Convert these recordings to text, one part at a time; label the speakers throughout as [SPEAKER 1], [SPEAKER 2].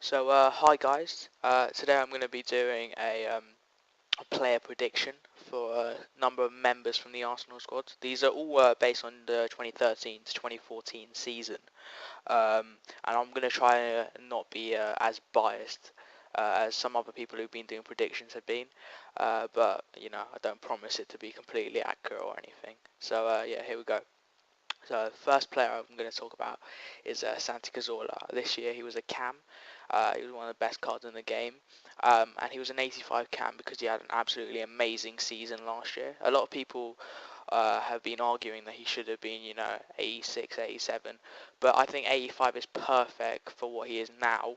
[SPEAKER 1] Hi guys. Today I'm going to be doing a player prediction for a number of members from the Arsenal squad. These are all based on the 2013 to 2014 season, and I'm going to try and not be as biased as some other people who've been doing predictions have been. But I don't promise it to be completely accurate or anything. Yeah, here we go. So first player I'm going to talk about is Santi Cazorla. This year he was a cam. He was one of the best cards in the game, and he was an 85 cam because he had an absolutely amazing season last year. A lot of people have been arguing that he should have been, 86, 87, but I think 85 is perfect for what he is now,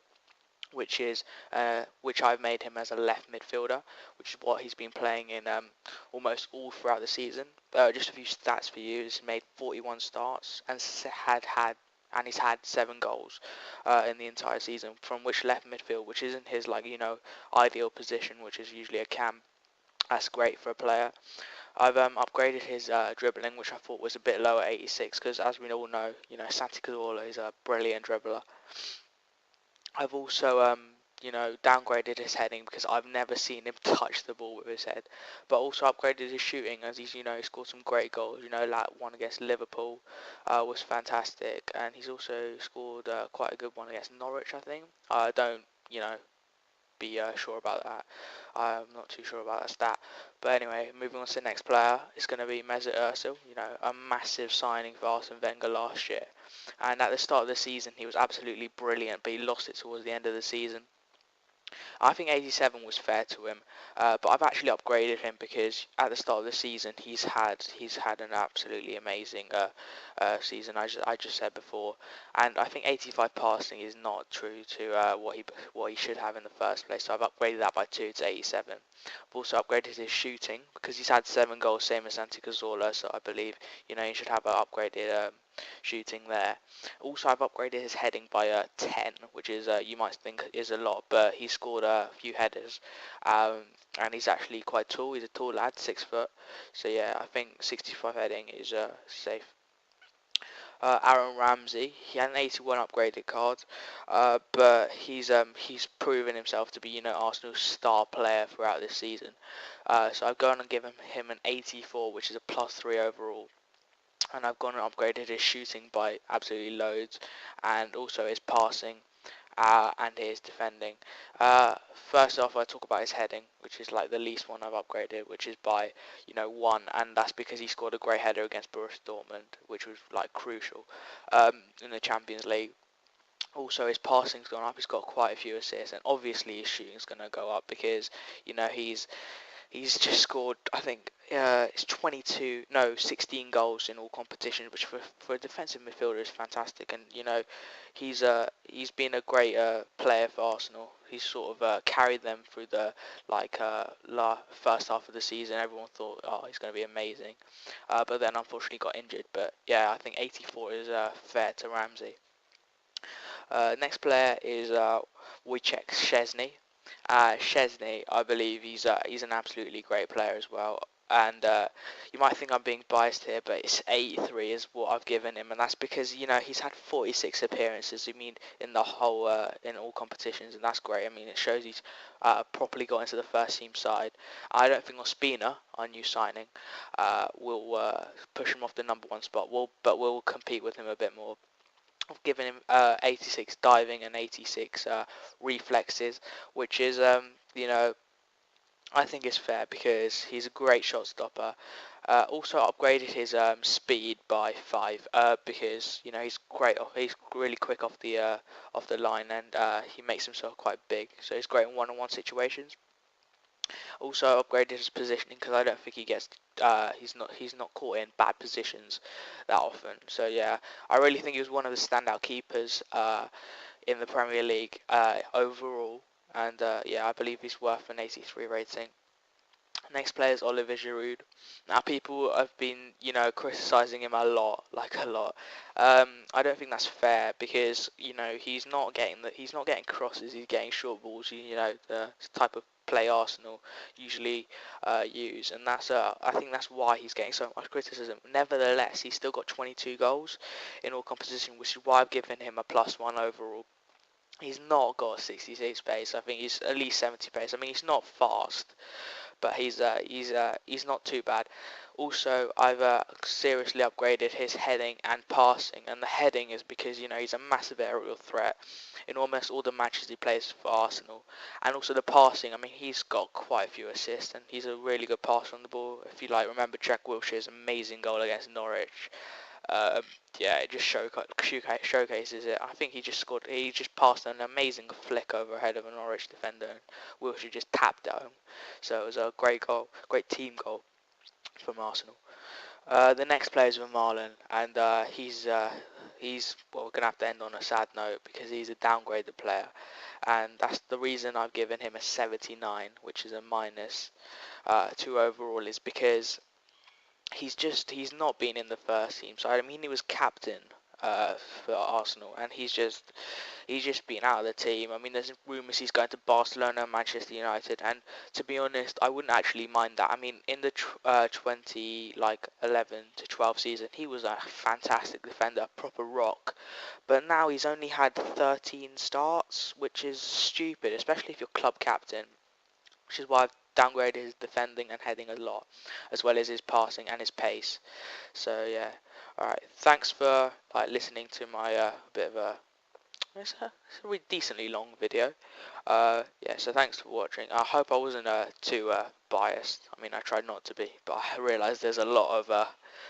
[SPEAKER 1] which I've made him as a left midfielder, which is what he's been playing in almost all throughout the season. Just a few stats for you: he's made 41 starts and he's had 7 goals in the entire season, from which left midfield, which isn't his ideal position, which is usually a cam. That's great for a player. I've upgraded his dribbling, which I thought was a bit low at 86, because as we all know, Santi Cazorla is a brilliant dribbler. I've also, downgraded his heading because I've never seen him touch the ball with his head. But also upgraded his shooting as he scored some great goals. That one against Liverpool was fantastic, and he's also scored quite a good one against Norwich, I think. I don't, be sure about that. I'm not too sure about that stat. But anyway, moving on to the next player, it's going to be Mesut Özil. A massive signing for Arsene Wenger last year. And at the start of the season, he was absolutely brilliant, but he lost it towards the end of the season. I think 87 was fair to him, but I've actually upgraded him because at the start of the season he's had an absolutely amazing season. I just said before, and I think 85 passing is not true to what he should have in the first place. So I've upgraded that by 2 to 87. I've also upgraded his shooting because he's had 7 goals, same as Santi Cazorla. So I believe he should have an upgraded shooting there. Also, I've upgraded his heading by 10, which is you might think is a lot, but he scored a few headers, and he's actually quite tall. He's a tall lad, 6 foot. So yeah, I think 65 heading is safe. Aaron Ramsey, he had an 81 upgraded card, but he's proven himself to be Arsenal's star player throughout this season. So I've gone and given him an 84, which is a +3 overall. And I've gone and upgraded his shooting by absolutely loads, and also his passing and his defending. First off, I talk about his heading, which is like the least one I've upgraded, which is by 1, and that's because he scored a great header against Borussia Dortmund, which was like crucial in the Champions League. Also, his passing's gone up. He's got quite a few assists, and obviously his shooting's going to go up because he's just scored, I think, it's 16 goals in all competitions, which for a defensive midfielder is fantastic. And he's been a great player for Arsenal. He's sort of carried them through the first half of the season. Everyone thought, oh, he's going to be amazing, but then unfortunately got injured. But yeah, I think 84 is fair to Ramsey. Next player is Wojciech Szczesny. Szczesny, I believe he's an absolutely great player as well. And you might think I'm being biased here, but it's 83 is what I've given him, and that's because he's had 46 appearances. I mean, in the whole in all competitions, and that's great. I mean, it shows he's properly got into the first team side. I don't think Ospina, our new signing, will push him off the number 1 spot. But we'll compete with him a bit more. I've given him 86 diving and 86 reflexes, which is I think is fair because he's a great shot stopper. Also upgraded his speed by 5 because he's great. He's really quick off the line, and he makes himself quite big. So he's great in one-on-one situations. Also upgraded his positioning because I don't think he gets he's not caught in bad positions that often. So yeah, I really think he was one of the standout keepers in the Premier League overall, and yeah, I believe he's worth an 83 rating. Next player is Oliver Giroud. Now people have been, criticising him a lot, like a lot. I don't think that's fair because he's not getting crosses. He's getting short balls. The type of play Arsenal usually use, and I think that's why he's getting so much criticism. Nevertheless, he's still got 22 goals in all competition, which is why I've given him a +1 overall. He's not got 66 pace. I think he's at least 70 pace. I mean, he's not fast, but he's not too bad. Also, I've seriously upgraded his heading and passing, and the heading is because he's a massive aerial threat in almost all the matches he plays for Arsenal, and also the passing. I mean, he's got quite a few assists, and he's a really good passer on the ball. If you remember Jack Wilshere's amazing goal against Norwich. Um, yeah, it just showcases it. I think he just scored. He just passed an amazing flick overhead of a Norwich defender, and Wilshere just tapped it home. So it was a great goal, great team goal from Arsenal. The next player is Van Marlen, and he's well, we're gonna have to end on a sad note because he's a downgraded player, and that's the reason I've given him a 79, which is a minus 2 overall, is because he's not been in the first team side. I mean, he was captain uh, for Arsenal, and he's just been out of the team. I mean, there's rumours he's going to Barcelona, Manchester United, and to be honest, I wouldn't actually mind that. I mean, in the 11 to 12 season, he was a fantastic defender, a proper rock. But now he's only had 13 starts, which is stupid, especially if you're club captain, which is why I've downgraded his defending and heading a lot, as well as his passing and his pace. So yeah, all right. Thanks for listening to my bit of a it's a really decently long video. Yeah, so thanks for watching. I hope I wasn't too biased. I mean, I tried not to be, but I realised there's a lot of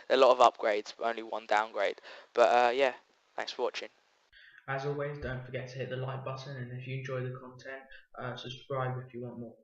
[SPEAKER 1] upgrades, but only one downgrade. But yeah, thanks for watching.
[SPEAKER 2] As always, don't forget to hit the like button, and if you enjoy the content, subscribe if you want more.